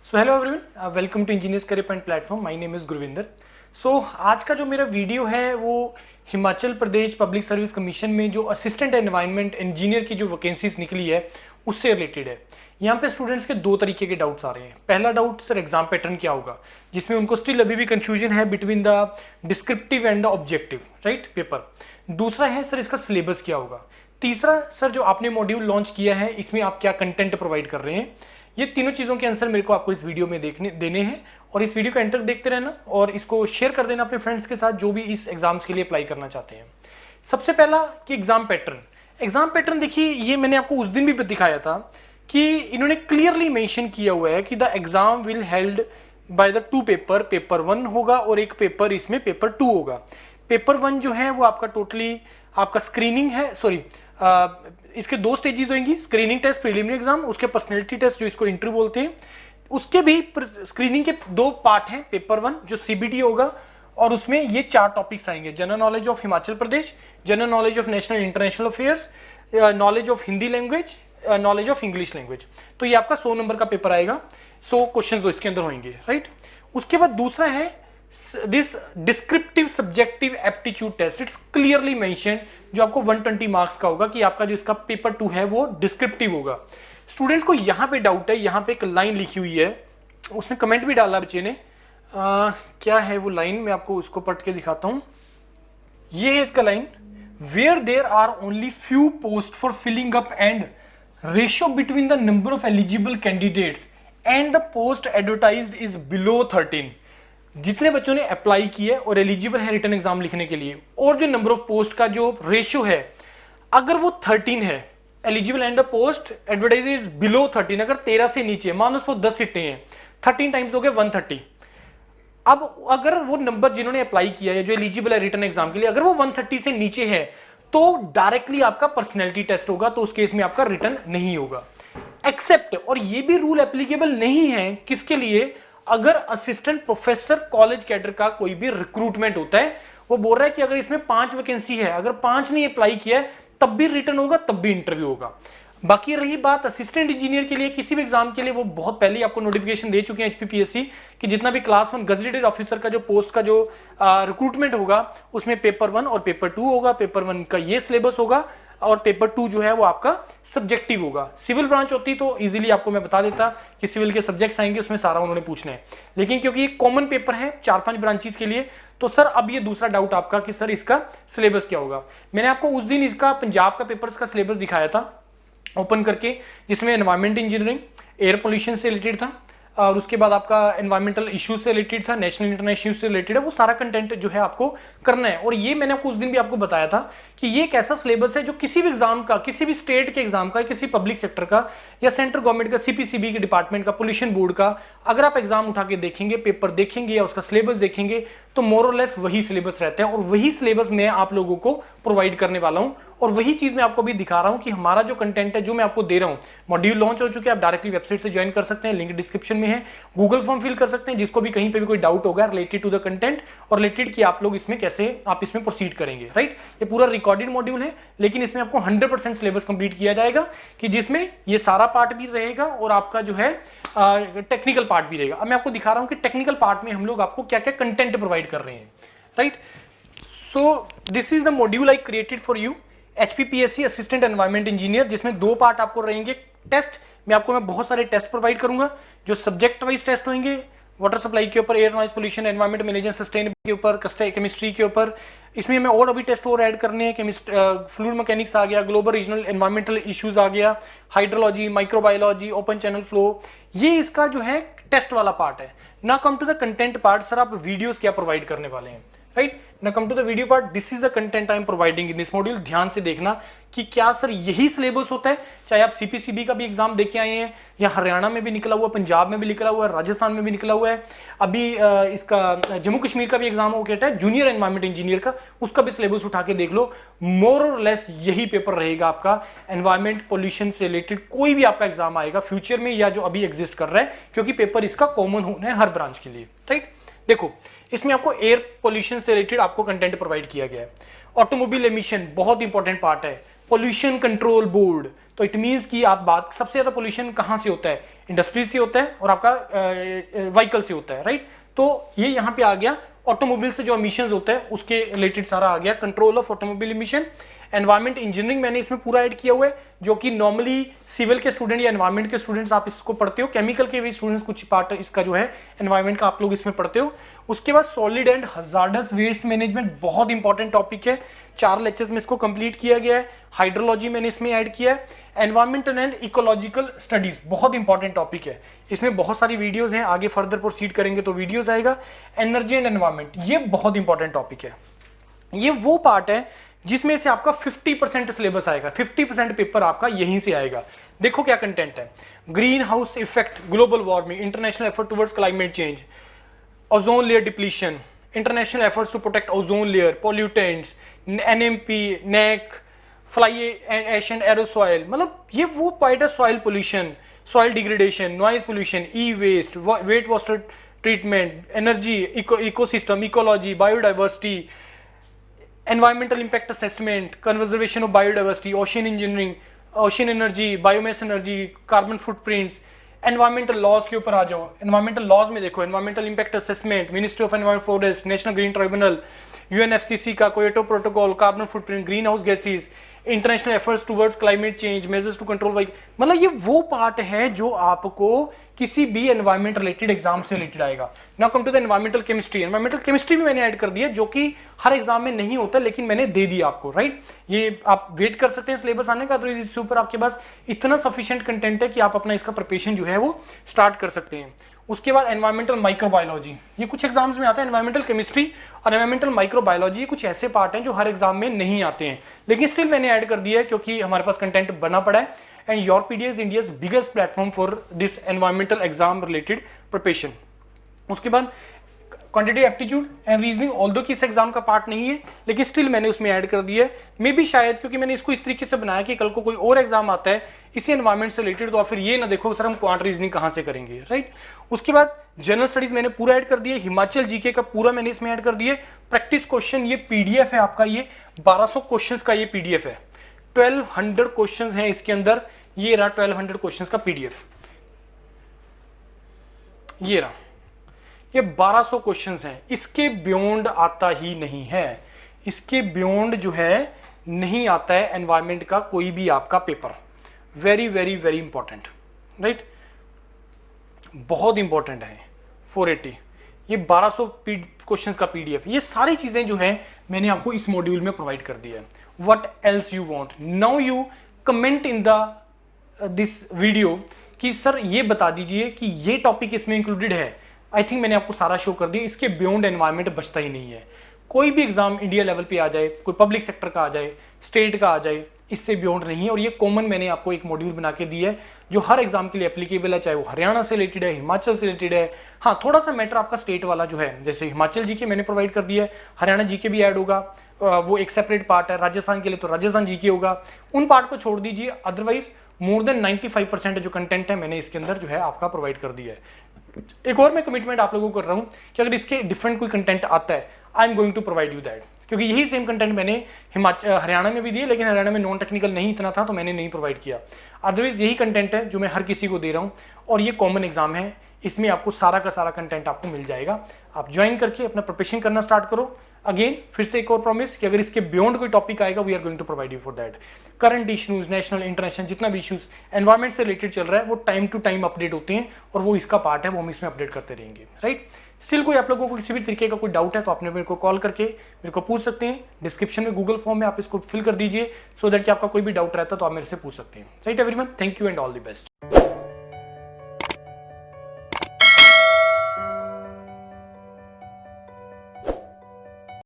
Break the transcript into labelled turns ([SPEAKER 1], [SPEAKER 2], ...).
[SPEAKER 1] So hello everyone, welcome to engineers career point platform. My name is Gurvinder. आज का जो मेरा वीडियो है वो Himachal Pradesh public service commission में जो असिस्टेंट एनवायरनमेंट इंजीनियर की जो वैकेंसीज निकली है उससे रिलेटेड है। यहाँ पे स्टूडेंट्स के दो तरीके के डाउट्स आ रहे हैं। पहला डाउट, सर एग्जाम पैटर्न क्या होगा, जिसमें उनको स्टिल अभी भी कंफ्यूजन है between the descriptive and the objective right paper. दूसरा है सर इसका सिलेबस क्या होगा। तीसरा, सर जो आपने मॉड्यूल लॉन्च किया है इसमें आप क्या कंटेंट प्रोवाइड कर रहे हैं। ये तीनों चीज़ों के आंसर मेरे को आपको इस वीडियो में देने हैं और इस वीडियो को एंड तक देखते रहना और इसको शेयर कर देना अपने फ्रेंड्स के साथ जो भी इस एग्जाम्स के लिए अप्लाई करना चाहते हैं। सबसे पहला कि एग्जाम पैटर्न देखिए, ये मैंने आपको उस दिन भी दिखाया था कि इन्होंने क्लियरली मेंशन किया हुआ है कि the exam will held by the two paper 1 होगा और एक पेपर इसमें पेपर 2 होगा। पेपर 1 जो है वो आपका टोटली आपका स्क्रीनिंग है, इसके दो स्टेजेस होंगी, स्क्रीनिंग टेस्ट प्रीलिमिनरी एग्जाम, उसके पर्सनैलिटी टेस्ट जो इसको इंटरव्यू बोलते हैं। उसके भी स्क्रीनिंग के दो पार्ट हैं। पेपर 1 जो सीबीटी होगा और उसमें ये 4 टॉपिक्स आएंगे: general knowledge of Himachal Pradesh, general knowledge of national international affairs, knowledge of Hindi language, knowledge of English language. तो ये आपका 100 नंबर का पेपर आएगा। 100 क्वेश्चन जो इसके अंदर होंगे राइट। उसके बाद दूसरा है this descriptive subjective aptitude test. It's clearly mention, जो आपको 120 मार्क्स का होगा कि आपका जो इसका पेपर 2 है वो डिस्क्रिप्टिव होगा। स्टूडेंट्स को यहाँ पे डाउट है, यहाँ पे एक लाइन लिखी हुई है, उसने कमेंट भी डाला बच्चे ने। क्या है वो लाइन, मैं आपको उसको पढ़ के दिखाता हूँ। ये है इसका line: where there are only few post for filling up and ratio between the number of eligible candidates and the post advertised is below 13। जितने बच्चों ने अप्लाई किए और एलिजिबल है रिटर्न एग्जाम लिखने के लिए, और जो नंबर ऑफ पोस्ट का जो रेशियो है अगर वो 13 है, eligible and the post advertise is below 13, अगर 13 से नीचे, मान लो उसको 10 सीटें हैं, 13 टाइम्स हो गए 130। अब अगर वो नंबर जिन्होंने अप्लाई किया है जो एलिजिबल है रिटर्न एग्जाम के लिए, अगर वो 130 से नीचे है तो डायरेक्टली आपका पर्सनैलिटी टेस्ट होगा, तो उस केस में आपका रिटर्न नहीं होगा। एक्सेप्ट, और ये भी रूल एप्लीकेबल नहीं है किसके लिए, अगर असिस्टेंट प्रोफेसर कॉलेज कैडर का कोई भी रिक्रूटमेंट होता है, वो बोल रहा है कि अगर इसमें 5 वैकेंसी है, अगर 5 नहीं अप्लाई किया है तब भी रिटर्न होगा, तब भी इंटरव्यू होगा। बाकी रही बात असिस्टेंट इंजीनियर के लिए, किसी भी एग्जाम के लिए वो बहुत पहले आपको नोटिफिकेशन दे चुके हैं एचपीपीएससी कि जितना भी क्लास 1 गजेटेड ऑफिसर का जो पोस्ट का जो रिक्रूटमेंट होगा उसमें पेपर 1 और पेपर 2 होगा। पेपर 1 का ये सिलेबस होगा और पेपर 2 जो है वो आपका सब्जेक्टिव होगा। सिविल ब्रांच होती तो इजीली आपको मैं बता देता कि सिविल के सब्जेक्ट्स आएंगे, उसमें सारा उन्होंने पूछना है, लेकिन क्योंकि ये कॉमन पेपर है 4-5 ब्रांचेस के लिए, तो सर अब ये दूसरा डाउट आपका कि सर इसका सिलेबस क्या होगा। मैंने आपको उस दिन इसका पंजाब का पेपर का सिलेबस दिखाया था ओपन करके, जिसमें एनवायरमेंट इंजीनियरिंग, एयर पोल्यूशन से रिलेटेड था और उसके बाद आपका एनवायरमेंटल इश्यूज से रिलेटेड था, नेशनल इंटरनेशनल इश्यूज से रिलेटेड है। वो सारा कंटेंट जो है आपको करना है। और ये मैंने आपको उस दिन भी आपको बताया था कि ये एक ऐसा सिलेबस है जो किसी भी एग्जाम का, किसी भी स्टेट के एग्जाम का, किसी पब्लिक सेक्टर का या सेंट्रल गवर्नमेंट का, सीपीसीबी के डिपार्टमेंट का, पोल्यूशन बोर्ड का, अगर आप एग्जाम उठा के देखेंगे, पेपर देखेंगे या उसका सिलेबस देखेंगे तो मोर और लेस वही सिलेबस रहता है और वही सिलेबस मैं आप लोगों को प्रोवाइड करने वाला हूं। और वही चीज मैं आपको भी दिखा रहा हूं कि हमारा जो कंटेंट है जो मैं आपको दे रहा हूं, मॉड्यूल लॉन्च हो चुके हैं, आप डायरेक्टली वेबसाइट से ज्वाइन कर सकते हैं, लिंक डिस्क्रिप्शन में है, गूगल फॉर्म फिल कर सकते हैं, जिसको भी कहीं पे भी कोई डाउट होगा रिलेटेड टू द कंटेंट और रिलेटेड कि आप लोग इसमें कैसे आप इसमें प्रोसीड करेंगे राइट। ये पूरा रिकॉर्डेड मॉड्यूल है, लेकिन इसमें आपको 100% सिलेबस कंप्लीट किया जाएगा कि जिसमें ये सारा पार्ट भी रहेगा और आपका जो है टेक्निकल पार्ट भी रहेगा। अब मैं आपको दिखा रहा हूं कि टेक्निकल पार्ट में हम लोग आपको क्या क्या कंटेंट प्रोवाइड कर रहे हैं right. So this is the module I created for you, HPPSC assistant environment engineer, जिसमें 2 पार्ट आपको रहेंगे। टेस्ट में आपको मैं बहुत सारे टेस्ट प्रोवाइड करूंगा जो सब्जेक्ट वाइज टेस्ट होंगे, वाटर सप्लाई के ऊपर, air noise pollution, environment management sustainability के ऊपर, केमिस्ट्री के ऊपर। इसमें मैं और अभी टेस्ट और ऐड करने हैं, फ्लूइड मैकेनिक्स आ गया, ग्लोबल रीजनल एनवायरमेंटल इश्यूज आ गया, hydrology, microbiology, open channel flow. ये इसका जो है टेस्ट वाला पार्ट है। ना come to the content part, sir आप वीडियोस क्या प्रोवाइड करने वाले हैं राइट। ना come to the video part, this is the content I am providing in this module. ध्यान से देखना कि क्या सर यही सिलेबस होता है, चाहे आप सीपीसीबी का भी एग्जाम देके आए हैं या हरियाणा में भी निकला हुआ, पंजाब में भी निकला हुआ है, राजस्थान में भी निकला हुआ है, अभी इसका जम्मू कश्मीर का भी एग्जाम हो गया है, जूनियर एनवायरमेंट इंजीनियर का, उसका भी सिलेबस उठा के देख लो। मोर और लेस यही पेपर रहेगा आपका। एनवायरमेंट पोल्यूशन से रिलेटेड कोई भी आपका एग्जाम आएगा फ्यूचर में या जो अभी एग्जिस्ट कर रहा है, क्योंकि पेपर इसका कॉमन होना है हर ब्रांच के लिए राइट। देखो इसमें आपको एयर पोल्यूशन से रिलेटेड आपको कंटेंट प्रोवाइड किया गया है। ऑटोमोबाइल एमिशन बहुत इंपॉर्टेंट पार्ट है, पोल्यूशन कंट्रोल बोर्ड, तो इट मीन्स कि आप बात, सबसे ज़्यादा पोल्यूशन कहाँ से होता है, इंडस्ट्रीज से होता है और आपका व्हीकल से होता है, राइट। तो ये यहाँ पे आ गया, ऑटोमोबाइल से जो एमिशंस होता है उसके रिलेटेड सारा आ गया, control of automobile emission. Environment engineering मैंने इसमें पूरा ऐड किया हुआ है, जो कि नॉर्मली सिविल के स्टूडेंट या एनवायरमेंट के स्टूडेंट्स आप इसको पढ़ते हो, केमिकल के भी स्टूडेंट्स कुछ पार्ट इसका जो है एनवायरमेंट का आप लोग इसमें पढ़ते हो। उसके बाद solid and hazardous waste management, बहुत इंपॉर्टेंट टॉपिक है, 4 लेक्चर्स में इसको कंप्लीट किया गया है। हाइड्रोलॉजी मैंने इसमें ऐड किया है। एनवायरमेंटल एंड इकोलॉजिकल स्टडीज, बहुत इंपॉर्टेंट टॉपिक है, इसमें बहुत सारी वीडियोज हैं, आगे फर्दर प्रोसीड करेंगे तो वीडियोज आएगा। एनर्जी एंड एनवायरमेंट, ये बहुत इंपॉर्टेंट टॉपिक है। ये वो पार्ट है जिसमें से आपका 50% सिलेबस आएगा, 50% पेपर आपका यहीं से आएगा। देखो क्या कंटेंट है, green house effect, global warming, international effort towards climate change, ozone layer depletion, international efforts to protect ozone layer, pollutants, NMP, नेक, फ्लाई एश एंड एरोसॉइल, मतलब ये वो पॉइंट है, soil pollution, soil degradation, noise pollution, e waste, wet water treatment, energy, ecosystem, ecology, biodiversity, environmental impact assessment, conservation of biodiversity, ocean engineering, ocean energy, biomass energy, carbon footprints, environmental laws के ऊपर आ जाओ। environmental laws में देखो, environmental impact assessment, Ministry of Environment Forest, National Green Tribunal, UNFCCC का Kyoto Protocol, carbon footprint, greenhouse gases, international efforts towards climate change, measures to control वाइक, मतलब ये वो पार्ट है जो आपको किसी भी एनवायरमेंट रिलेटेड एग्जाम से रिलेटेड आएगा। Now come to the environmental chemistry. Environmental chemistry भी मैंने ऐड कर दिया, जो कि हर एग्जाम में नहीं होता, लेकिन मैंने दे दिया आपको, राइट। ये आप वेट कर सकते हैं सिलेबस आने का, तो इसके ऊपर आपके पास इतना सफिशिएंट कंटेंट है कि आप अपना इसका प्रिपरेशन जो है वो स्टार्ट कर सकते हैं। उसके बाद एनवायरमेंटल माइक्रोबायोलॉजी, ये कुछ एग्जाम्स में आता है। एनवायरमेंटल केमिस्ट्री और एनवायरमेंटल माइक्रोबायोलॉजी कुछ ऐसे पार्ट हैं जो हर एग्जाम में नहीं आते हैं, लेकिन स्टिल मैंने ऐड कर दिया है क्योंकि हमारे पास कंटेंट बना पड़ा है। And Yourpedia is India's biggest platform for this environmental exam related preparation. उसके बाद quantitative aptitude and reasoning, although कि इस एग्जाम का पार्ट नहीं है, लेकिन स्टिल मैंने उसमें ऐड कर दिया है। मे भी शायद क्योंकि मैंने इसको इस तरीके से बनाया कि कल को कोई और एग्जाम आता है इसी एनवायरमेंट से रिलेटेड, तो फिर ये ना देखो सर हम क्वांट रीजनिंग कहाँ से करेंगे, राइट। उसके बाद जनरल स्टडीज मैंने पूरा ऐड कर दिया, हिमाचल जीके का पूरा मैंने इसमें ऐड कर दिया। प्रैक्टिस क्वेश्चन, ये पीडीएफ है आपका, ये 1200 क्वेश्चन का ये पीडीएफ है, 1200 क्वेश्चन है इसके अंदर। ये रहा 1200 क्वेश्चन का पीडीएफ, ये रहा, ये 1200 क्वेश्चंस हैं, इसके बियॉन्ड आता ही नहीं है, इसके बियॉन्ड जो है नहीं आता है एनवायरमेंट का कोई भी आपका paper. Very very very important, right, बहुत इंपॉर्टेंट है। 480, ये 1200 क्वेश्चंस का पीडीएफ, ये सारी चीजें जो है मैंने आपको इस मॉड्यूल में प्रोवाइड कर दिया है। What else you want, now you comment in the this video कि सर ये बता दीजिए कि ये टॉपिक इसमें इंक्लूडेड है। आई थिंक मैंने आपको सारा शो कर दिया, इसके बियॉन्ड एनवायरमेंट बचता ही नहीं है। कोई भी एग्जाम इंडिया लेवल पे आ जाए, कोई पब्लिक सेक्टर का आ जाए, स्टेट का आ जाए, इससे बियॉन्ड नहीं है। और ये कॉमन मैंने आपको एक मॉड्यूल बना के दिया है जो हर एग्जाम के लिए एप्लीकेबल है, चाहे वो हरियाणा से रिलेटेड है, हिमाचल से रिलेटेड है। हाँ, थोड़ा सा मैटर आपका स्टेट वाला जो है, जैसे हिमाचल जीके मैंने प्रोवाइड कर दिया है, हरियाणा जीके भी ऐड होगा, वो एक सेपरेट पार्ट है। राजस्थान के लिए तो राजस्थान जीके होगा, उन पार्ट को छोड़ दीजिए, अदरवाइज मोर देन 95% जो कंटेंट है मैंने इसके अंदर जो है आपका प्रोवाइड कर दिया है। एक और मैं कमिटमेंट आप लोगों को कर रहा हूं कि अगर इसके डिफरेंट कोई कंटेंट आता है, I am going to provide you that, क्योंकि यही सेम कंटेंट मैंने हरियाणा में भी दिए, लेकिन हरियाणा में नॉन टेक्निकल नहीं इतना था तो मैंने नहीं प्रोवाइड किया। अदरवाइज यही कंटेंट है जो मैं हर किसी को दे रहा हूँ, और ये कॉमन एग्जाम है, इसमें आपको सारा का सारा कंटेंट आपको मिल जाएगा। आप ज्वाइन करके अपना प्रिपरेशन करना स्टार्ट करो। अगेन फिर से एक और प्रॉमिस कि अगर इसके बियॉन्ड कोई टॉपिक आएगा, we are going to provide you for that. Current issues, national international जितना भी इश्यूज एनवायरमेंट से रिलेटेड चल रहा है, वो टाइम टू टाइम अपडेट होते हैं, और वो इसका पार्ट है, वो हम इसमें अपडेट करते रहेंगे, राइट। स्टिल कोई आप लोगों को किसी भी तरीके का कोई डाउट है तो आपने मेरे को कॉल करके मेरे को पूछ सकते हैं। डिस्क्रिप्शन में गूगल फॉर्म में आप इसको फिल कर दीजिए, सो दैट कि आपका कोई भी डाउट रहता है तो आप मेरे से पूछ सकते हैं, right everyone. Thank you and all the best.